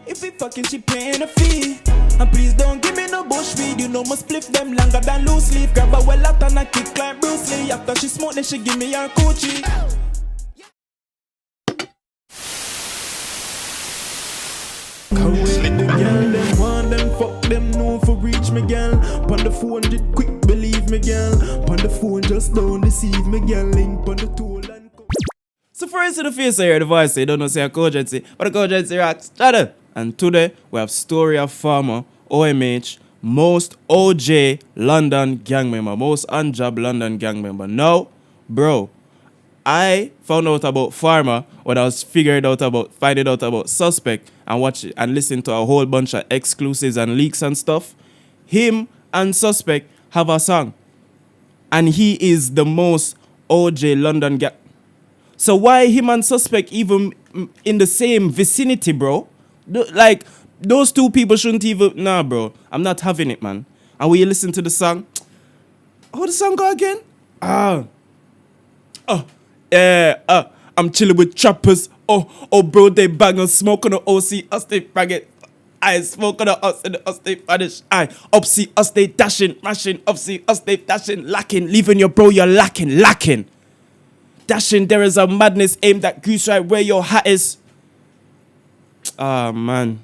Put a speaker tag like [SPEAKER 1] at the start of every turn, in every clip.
[SPEAKER 1] If we fucking, she paying a fee. And please don't give me no bush weed. You know my spliff them longer than loose leaf. Grab a well out and I kick like Bruce Lee. After she smoke, then she give me her coochie. Come with the girl, them want them, fuck them, no for reach me, girl. Pon the 400, quick believe me, girl. Pon the phone, just don't deceive me, girl. Link pon the tool and come. So for us to the face, I hear the voice, you don't know say a Kojency, but a Kojency rocks. Shut up. And today, we have story of Farmer, OMH, most OJ London gang member, most on-job London gang member. Now, bro, I found out about Farmer when I was finding out about Suspect and watch it and listen to a whole bunch of exclusives and leaks and stuff. Him and Suspect have a song. And he is the most OJ London gang. So why him and Suspect even in the same vicinity, bro? Like, those two people shouldn't even... Nah, bro. I'm not having it, man. And when you listen to the song... How the song go again? I'm chilling with choppers. Oh, bro, they bang on smoke on the OC. Us, they bang it. I smoke on the us and the us, they vanish. I upsee, us, they dashing, mashing. Upsee, us, they dashing, lacking. Leaving your bro, you're lacking. Dashing, there is a madness aimed at goose right where your hat is. Ah, man.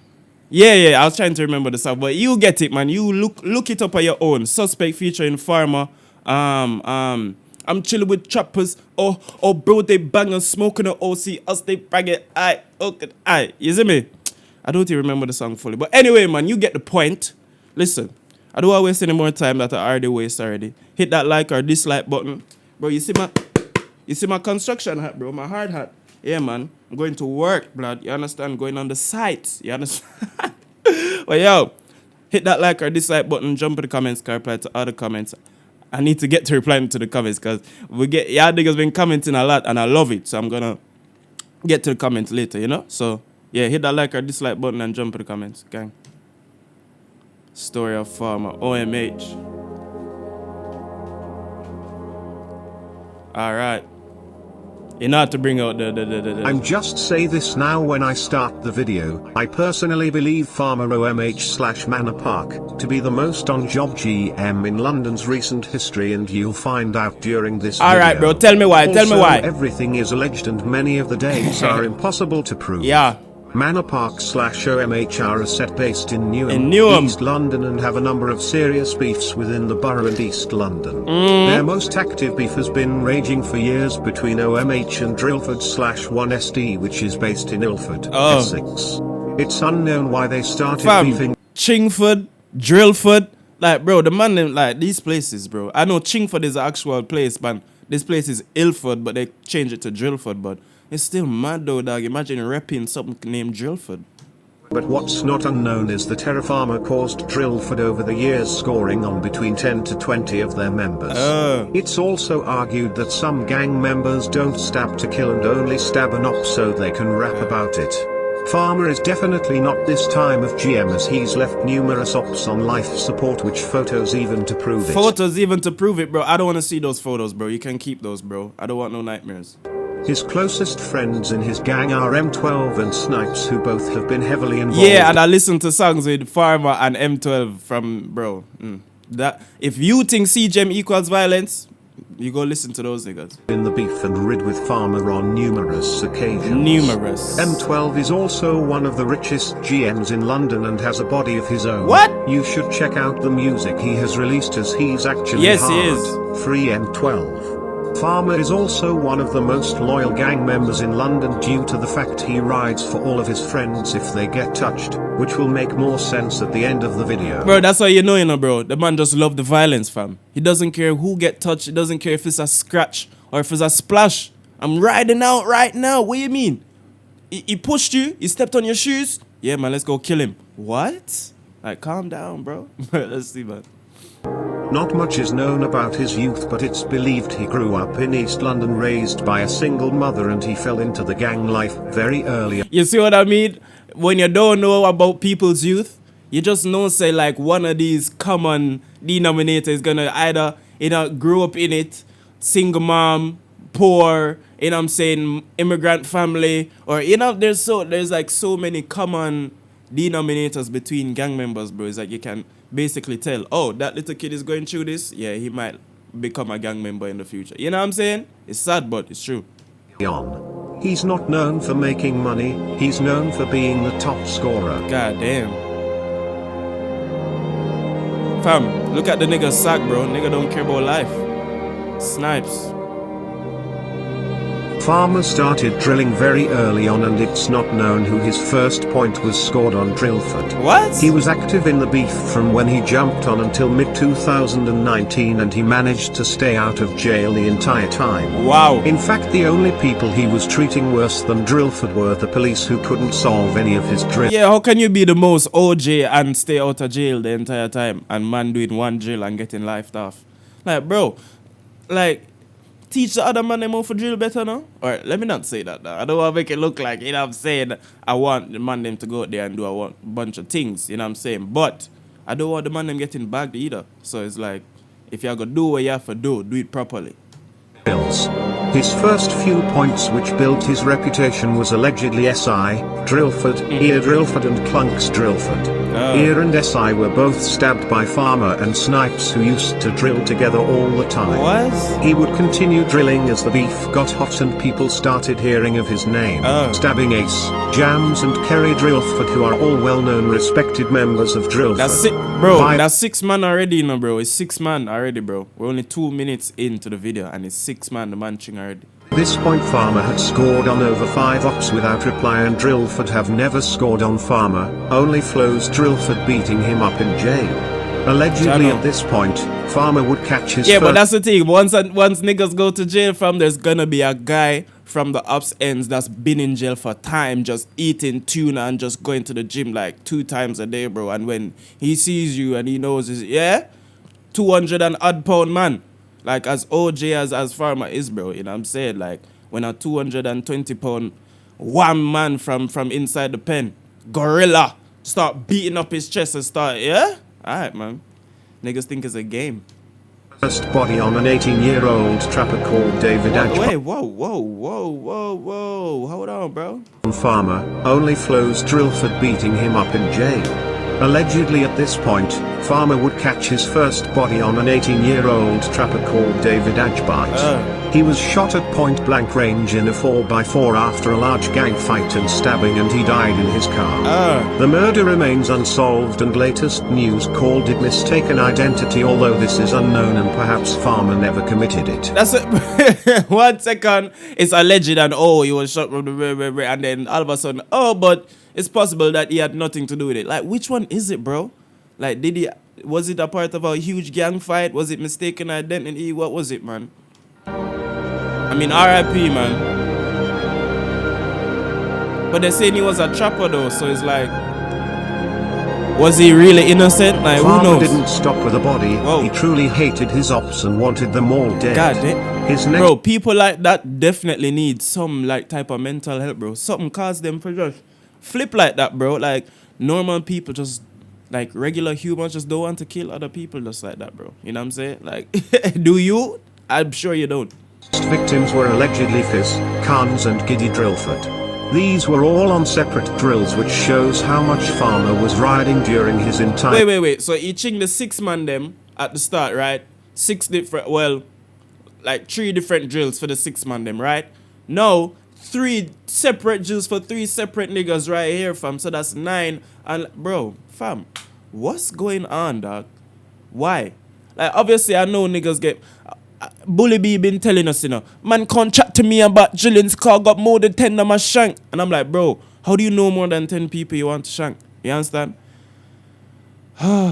[SPEAKER 1] Yeah, I was trying to remember the song, but you get it, man. You look it up on your own. Suspect featuring Farmer. I'm chilling with choppers. Oh, bro, they bang and smoke on the OC. Us, they bang it. Aye. You see me? I don't even remember the song fully. But anyway, man, you get the point. Listen, I don't want to waste any more time that I already waste already. Hit that like or dislike button. Bro, you see my construction hat, bro, my hard hat. Yeah, man, I'm going to work, blood. You understand? Going on the site. You understand? Well, yo, hit that like or dislike button. Jump in the comments, reply to other comments. I need to get to replying to the comments because y'all niggas been commenting a lot and I love it. So I'm going to get to the comments later, you know? So, yeah, hit that like or dislike button and jump in the comments, gang. Story of Farmer, OMH. All right. You know how to bring out the...
[SPEAKER 2] I'm just say this now when I start the video. I personally believe Farmer OMH/Manor Park to be the most on-job GM in London's recent history, and you'll find out during this video.
[SPEAKER 1] Alright, bro, tell me why,
[SPEAKER 2] Everything is alleged and many of the dates are impossible to prove.
[SPEAKER 1] Yeah.
[SPEAKER 2] Manor Park/OMH are a set based in Newham, East London, and have a number of serious beefs within the borough and East London. Their most active beef has been raging for years between OMH and Drillford/1SD, which is based in Ilford, Essex. It's unknown why they started beefing.
[SPEAKER 1] Chingford, Drillford, like, bro, the man, like, these places, bro. I know Chingford is the actual place, but this place is Ilford, but they changed it to Drillford, but it's still mad though, dog. Imagine repping something named Drillford.
[SPEAKER 2] But what's not unknown is the Terra Farmer caused Drillford over the years, scoring on between 10 to 20 of their members. It's also argued that some gang members don't stab to kill and only stab an op so they can rap about it. Farmer is definitely not this time of GM, as he's left numerous ops on life support, which photos even to prove it.
[SPEAKER 1] Bro. I don't want to see those photos, bro. You can keep those, bro. I don't want no nightmares.
[SPEAKER 2] His closest friends in his gang are M12 and Snipes, who both have been heavily involved.
[SPEAKER 1] Yeah, and I listen to songs with Farmer and M12 from, bro. That if you think CGM equals violence, you go listen to those niggas.
[SPEAKER 2] In the beef and rid with Farmer on numerous occasions. M12 is also one of the richest GMs in London and has a body of his own.
[SPEAKER 1] What?
[SPEAKER 2] You should check out the music he has released, as he's actually
[SPEAKER 1] yes,
[SPEAKER 2] hard.
[SPEAKER 1] He is.
[SPEAKER 2] Free M12. Farmer is also one of the most loyal gang members in London due to the fact he rides for all of his friends if they get touched, which will make more sense at the end of the video.
[SPEAKER 1] Bro, that's how you know, bro. The man just love the violence, fam. He doesn't care who get touched. He doesn't care if it's a scratch or if it's a splash. I'm riding out right now. What do you mean? He pushed you. He stepped on your shoes. Yeah, man, let's go kill him. What? Like, calm down, bro. Let's see, man.
[SPEAKER 2] Not much is known about his youth, but it's believed he grew up in East London raised by a single mother, and he fell into the gang life very early.
[SPEAKER 1] You see what I mean? When you don't know about people's youth, you just know, say, like, one of these common denominators is gonna either, grow up in it, single mom, poor, I'm saying, immigrant family, or, there's like so many common denominators between gang members, bro, is that you can basically tell, oh, that little kid is going through this. Yeah, he might become a gang member in the future. You know what I'm saying? It's sad, but it's true.
[SPEAKER 2] He's not known for making money, he's known for being the top scorer.
[SPEAKER 1] God damn. Fam, look at the nigga's sack, bro. Nigga don't care about life. Snipes.
[SPEAKER 2] Farmer started drilling very early on, and it's not known who his first point was scored on Drillford.
[SPEAKER 1] What?
[SPEAKER 2] He was active in the beef from when he jumped on until mid-2019, and he managed to stay out of jail the entire time.
[SPEAKER 1] Wow.
[SPEAKER 2] In fact, the only people he was treating worse than Drillford were the police, who couldn't solve any of his drills.
[SPEAKER 1] Yeah, how can you be the most OJ and stay out of jail the entire time, and man doing one drill and getting life off? Like, bro, like, teach the other man them how to drill better now? Alright, let me not say that now. I don't want to make it look like, you know what I'm saying, I want the man them to go out there and do a bunch of things, you know what I'm saying? But I don't want the man them getting bagged either. So it's like, if you're going to do what you have to do it properly.
[SPEAKER 2] His first few points which built his reputation was allegedly S.I., Drillford, Ear Drillford and Clunks Drillford. Ear and S.I. were both stabbed by Farmer and Snipes, who used to drill together all the time.
[SPEAKER 1] What?
[SPEAKER 2] He would continue drilling as the beef got hot and people started hearing of his name. Stabbing Ace, Jams and Kerry Drillford, who are all well-known respected members of Drillford.
[SPEAKER 1] That's it, bro. That's 6 man already, you know, bro. It's 6 man already, bro. We're only 2 minutes into the video and it's 6 man, the man ching already.
[SPEAKER 2] At this point, Farmer had scored on over 5 ops without reply, and Drillford have never scored on Farmer, only Flo's Drillford beating him up in jail. Allegedly at this point, Farmer would catch his
[SPEAKER 1] but that's the thing. Once niggas go to jail, fam, there's gonna be a guy from the ops ends that's been in jail for time, just eating tuna and just going to the gym like 2 times a day, bro. And when he sees you and he knows, 200 and odd pound man. Like, as OJ as Farmer is, bro, you know what I'm saying? Like, when a 220 pound one man from inside the pen, gorilla, start beating up his chest and start, Alright, man. Niggas think it's a game.
[SPEAKER 2] First body on an 18-year-old trapper called David Adge.
[SPEAKER 1] Wait, whoa. Hold on, bro.
[SPEAKER 2] Farmer, only Flo's Drillford beating him up in jail. Allegedly at this point, Farmer would catch his first body on an 18-year-old trapper called David Adgebite. He was shot at point-blank range in a 4x4 after a large gang fight and stabbing, and he died in his car. The murder remains unsolved, and latest news called it mistaken identity, although this is unknown and perhaps Farmer never committed it.
[SPEAKER 1] That's it. 1 second, it's alleged and he was shot from the and then all of a sudden, but it's possible that he had nothing to do with it. Like, which one is it, bro? Like, was it a part of a huge gang fight? Was it mistaken identity? What was it, man? I mean, R.I.P., man. But they're saying he was a trapper, though, so it's like, was he really innocent? Like,
[SPEAKER 2] Farmer
[SPEAKER 1] who knows?
[SPEAKER 2] Didn't stop with a body. He truly hated his ops and wanted them all dead.
[SPEAKER 1] God damn. Bro, people like that definitely need some, like, type of mental help, bro. Something caused them for just flip like that, bro. Like, normal people just, like, regular humans just don't want to kill other people just like that, bro. You know what I'm saying? Like, do you? I'm sure you don't.
[SPEAKER 2] Victims were allegedly Fizz, Khans and Giddy Drillford. These were all on separate drills, which shows how much Farmer was riding during his entire...
[SPEAKER 1] Wait. So he chinged the 6 man them at the start, right? 6 different, like 3 different drills for the 6 man them, right? Now, 3 separate drills for 3 separate niggas right here, fam. So that's 9. And, bro, fam, what's going on, dog? Why? Like, obviously, I know niggas get... Bully B been telling us, you know, man can't chat to me about Jillian's car got more than 10 of my shank. And I'm like, bro, how do you know more than 10 people you want to shank? You understand?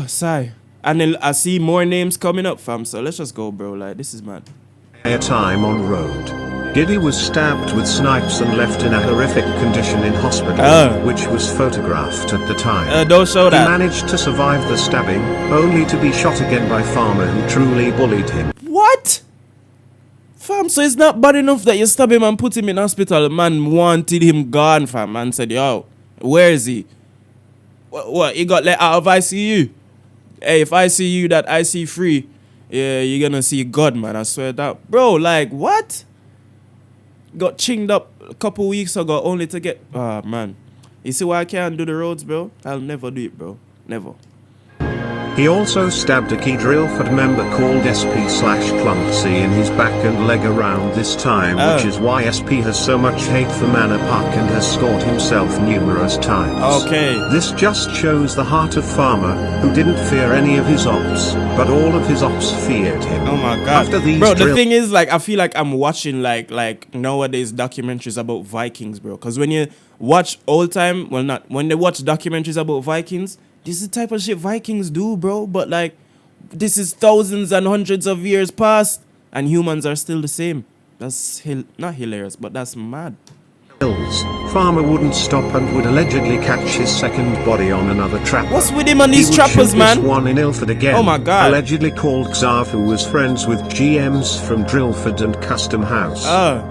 [SPEAKER 1] Sigh. And then I see more names coming up, fam. So let's just go, bro. Like, this is mad.
[SPEAKER 2] Time on road. Giddy was stabbed with snipes and left in a horrific condition in hospital, which was photographed at the time.
[SPEAKER 1] Don't show that.
[SPEAKER 2] He managed to survive the stabbing, only to be shot again by Farmer, who truly bullied him.
[SPEAKER 1] What? Fam, so it's not bad enough that you stab him and put him in hospital. Man wanted him gone, fam. Man said, yo, where is he? What? He got let out of ICU? Hey, if I see you that IC free, yeah, you're gonna see God, man. I swear that. Bro, like, what? Got chinged up a couple weeks ago only to get... man. You see why I can't do the roads, bro? I'll never do it, bro. Never.
[SPEAKER 2] He also stabbed a key Drillford member called SP/Clumsy in his back and leg around this time, which is why SP has so much hate for Manor Park and has scored himself numerous times.
[SPEAKER 1] Okay.
[SPEAKER 2] This just shows the heart of Farmer, who didn't fear any of his ops, but all of his ops feared him.
[SPEAKER 1] Oh my god.
[SPEAKER 2] After these
[SPEAKER 1] bro, the thing is, like, I feel like I'm watching like nowadays documentaries about Vikings, bro. Because when you watch old time, well, not when they watch documentaries about Vikings, this is the type of shit Vikings do, bro. But like, this is thousands and hundreds of years past, and humans are still the same. That's not hilarious, but that's mad.
[SPEAKER 2] Farmer wouldn't stop and would allegedly catch his second body on another trapper.
[SPEAKER 1] What's with him and these
[SPEAKER 2] He would
[SPEAKER 1] trappers,
[SPEAKER 2] shoot
[SPEAKER 1] man?
[SPEAKER 2] This one in Ilford again.
[SPEAKER 1] Oh my god.
[SPEAKER 2] Allegedly called Xav, who was friends with GMs from Drillford and Custom House.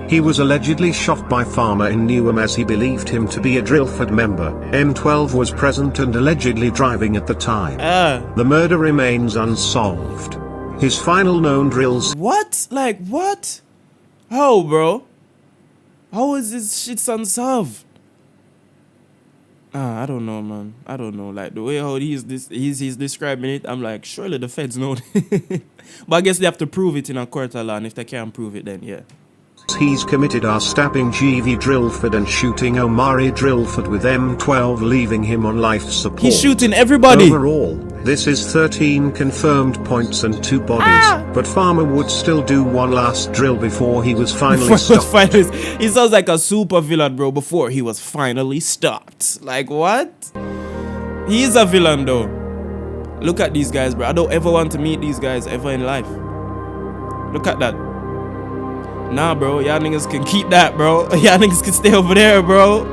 [SPEAKER 2] He was allegedly shot by Farmer in Newham as he believed him to be a Drillford member. M12 was present and allegedly driving at the time. The murder remains unsolved. His final known drills.
[SPEAKER 1] What? Like what? How, bro? How is this shit unsolved? I don't know, man. I don't know. Like the way how he's describing it, I'm like, surely the feds know. But I guess they have to prove it in a court of law, and if they can't prove it, then yeah.
[SPEAKER 2] He's committed are stabbing GV Drillford and shooting Omari Drillford with M12, leaving him on life support.
[SPEAKER 1] He's shooting everybody.
[SPEAKER 2] Overall, this is 13 confirmed points and 2 bodies, but Farmer would still do one last drill before he was finally stopped.
[SPEAKER 1] He sounds like a super villain, bro, before he was finally stopped. Like what? He is a villain though. Look at these guys, bro. I don't ever want to meet these guys ever in life. Look at that. Nah, bro, y'all niggas can keep that, bro. Y'all niggas can stay over there, bro.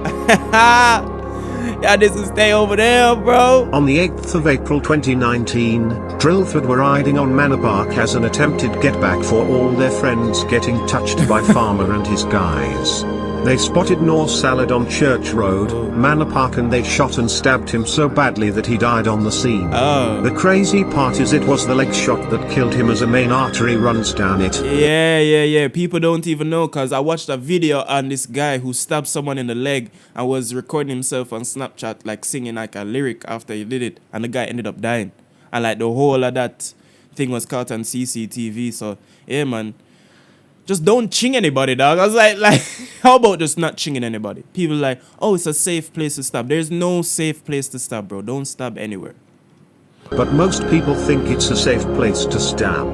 [SPEAKER 1] Y'all niggas can stay over there, bro.
[SPEAKER 2] On the 8th of April 2019, Drillford were riding on Manor Park as an attempted getback for all their friends getting touched by Farmer and his guys. They spotted North Salad on Church Road, Manor Park, and they shot and stabbed him so badly that he died on the scene. The crazy part is it was the leg shot that killed him, as a main artery runs down it.
[SPEAKER 1] Yeah. People don't even know, because I watched a video on this guy who stabbed someone in the leg and was recording himself on Snapchat, like singing like a lyric after he did it, and the guy ended up dying. And like the whole of that thing was caught on CCTV. So yeah, man. Just don't ching anybody, dog. I was like, how about just not chinging anybody? People like, oh, it's a safe place to stab. There's no safe place to stab, bro. Don't stab anywhere.
[SPEAKER 2] But most people think it's a safe place to stab.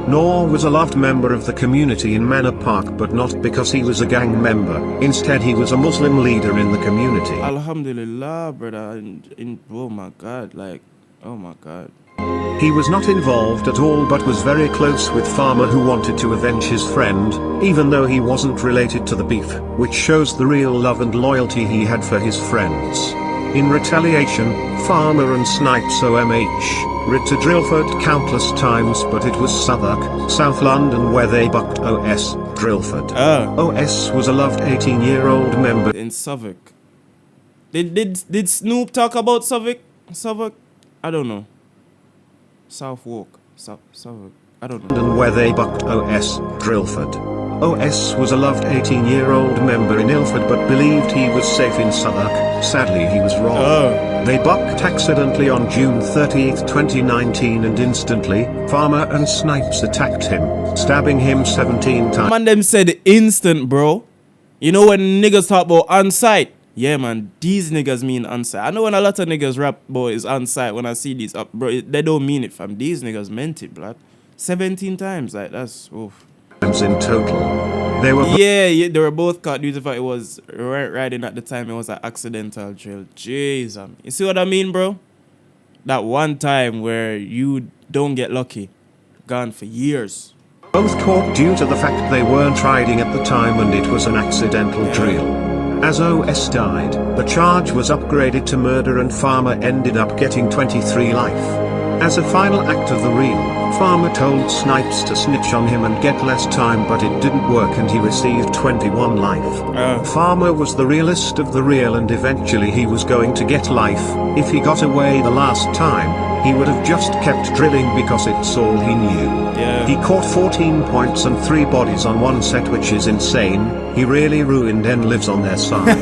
[SPEAKER 2] Noor was a loved member of the community in Manor Park, but not because he was a gang member. Instead, he was a Muslim leader in the community.
[SPEAKER 1] Alhamdulillah, brother. Oh my God, like, oh my God.
[SPEAKER 2] He was not involved at all, but was very close with Farmer, who wanted to avenge his friend, even though he wasn't related to the beef, which shows the real love and loyalty he had for his friends. In retaliation, Farmer and Snipes OMH writ to Drillford countless times, but it was Southwark, South London, where they bucked OS Drillford. OS was a loved 18-year-old member
[SPEAKER 1] in Southwark. Did Snoop talk about Southwark? Southwark? I don't know. Southwark. Southwark. I don't know.
[SPEAKER 2] And where they bucked OS Drillford. OS was a loved 18-year-old member in Ilford, but believed he was safe in Southwark. Sadly, he was wrong. They bucked accidentally on June 30th, 2019, and instantly, Farmer and Snipes attacked him, stabbing him 17 times.
[SPEAKER 1] Man, them said instant, bro. You know when niggas talk about on-site? Yeah, man, these niggas mean on-site. I know when a lot of niggas rap, boy, is on-site. When I see these up, bro, they don't mean it, fam. These niggas meant it, blood. 17 times, like, that's, oof.
[SPEAKER 2] In total. They were
[SPEAKER 1] yeah, they were both caught due to the fact it was riding at the time. It was an accidental drill. Jeez, you see what I mean, bro? That one time where you don't get lucky. Gone for years.
[SPEAKER 2] Both caught due to the fact they weren't riding at the time and it was an accidental drill. As OS died, the charge was upgraded to murder and Farmer ended up getting 23 life. As a final act of the reel, Farmer told Snipes to snitch on him and get less time, but it didn't work and he received 21 life. Farmer was the realest of the real and eventually he was going to get life. If he got away the last time, he would have just kept drilling because it's all he knew. He caught 14 points and 3 bodies on one set, which is insane. He really ruined and lives on their side.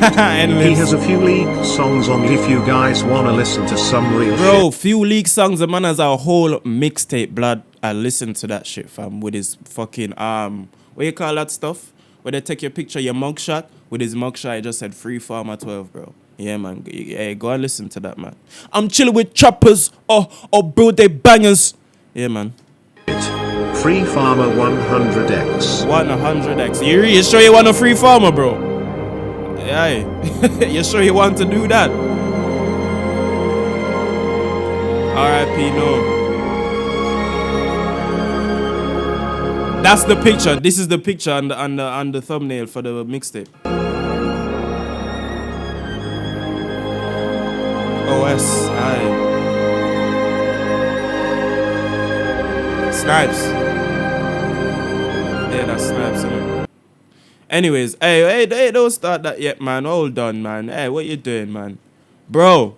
[SPEAKER 2] He has a few leaked songs on if you guys wanna listen to some real shit.
[SPEAKER 1] Bro, few leaked songs, the man has a whole mixtape, blood. I listened to that shit, fam, with his fucking, what you call that stuff? Where they take your picture, your mugshot. With his mugshot, it just said Free Farmer 12, bro. Yeah, man. Hey, go and listen to that, man. I'm chilling with choppers, or bro, they bangers. Yeah, man.
[SPEAKER 2] Free Farmer 100x.
[SPEAKER 1] 100x. You sure you want a Free Farmer, bro? Yeah. You sure you want to do that? R.I.P. no. That's the picture. This is the picture on the thumbnail for the mixtape. OS. Aye. Snipes. Yeah, that's Snipes, innit? Anyways, hey, don't start that yet, man. Hold on, man. Hey, what you doing, man? Bro,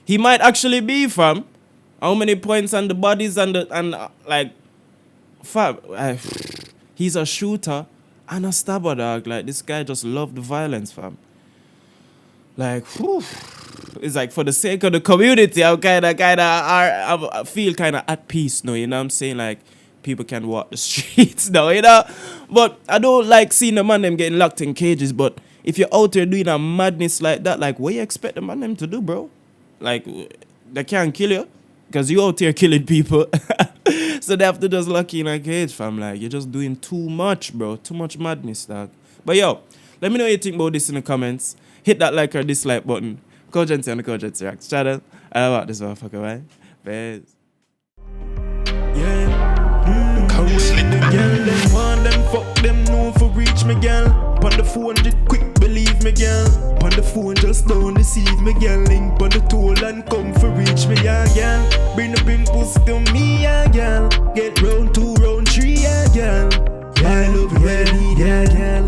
[SPEAKER 1] he might actually be, fam. How many points on the bodies and like, fam, he's a shooter and a stabber, dog. Like, this guy just loved the violence, fam. Like, whew. It's like, for the sake of the community, I feel kind of at peace now, you know what I'm saying? Like, people can walk the streets now, you know? But I don't like seeing the man them getting locked in cages, but if you're out there doing a madness like that, like, what you expect the man them to do, bro? Like, they can't kill you, because you out there killing people. So they have to just lock you in a cage, fam. Like, you're just doing too much, bro. Too much madness, dog. But yo, let me know what you think about this in the comments. Hit that like or dislike button. Cogency on the Cogency Reacts channel. I love this motherfucker, man. Peace.
[SPEAKER 3] Yeah. Can't wait the girl. Them want them, fuck them, no for reach me, girl. On the 400 quick, believe me, girl. On the phone, just don't deceive me, girl. Link on the toll and come for reach me, yeah, girl. Bring the pussy to me, yeah.